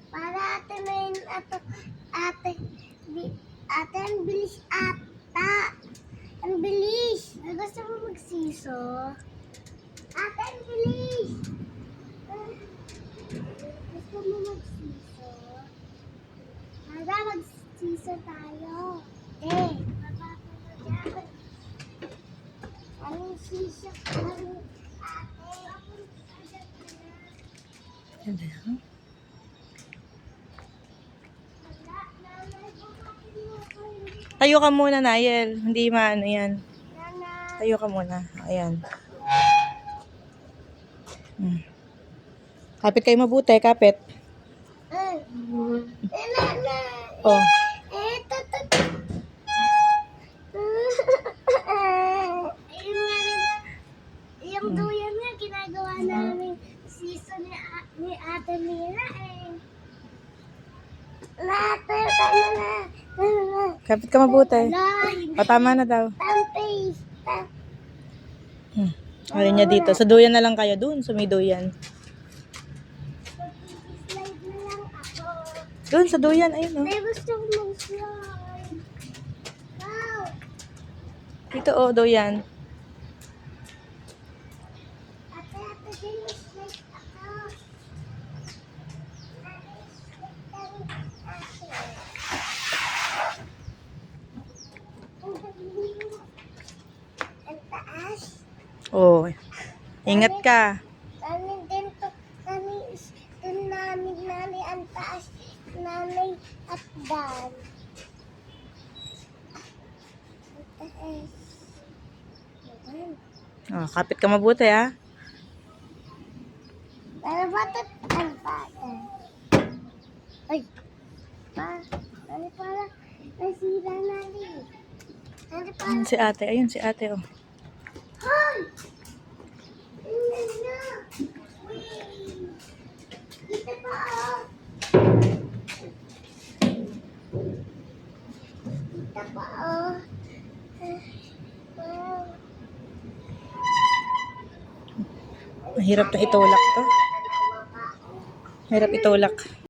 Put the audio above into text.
Para ate may ate, ate, ang bilis ata. Ang bilis. Gusto mo magsiso? Ate, ang bilis. Gusto mo magsiso? Para magsiso tayo. Baba ko na dyan. Anong siso? Anong ate? Tayo ka muna, Nayel. Hindi maano yan. Nana. Tayo ka muna. Ayan. Kapit kayo mabuti, kapit. Nana. Oh. Yung duyan nga, ginagawa namin season ni Ate Mira eh. Later, tama na. Kapit ka mabuti. O, tama na daw. Tampis. Ayun niya dito. Sa duyan na lang kayo. Doon, sa may duyan. Slide na lang ako. Doon, sa duyan. Ayun, oh. May gusto ko mag-slide. Wow. Dito, oh, duyan. Ate, din mag-slide ako. Ang taas. Oh. Ingat ka. Namin din to, namin ang taas, namin at dan. Ang taas. Ayan. Oh, kapit ka mabuti, ha. Para ba't ang bata? Ay! Para nasira namin. Ayun si ate. Ayun si ate, oh. Hoy! Tingnan na! Wait! Dito pa, oh! Dito pa, oh! Wow! Mahirap na itulak to. Mahirap itulak.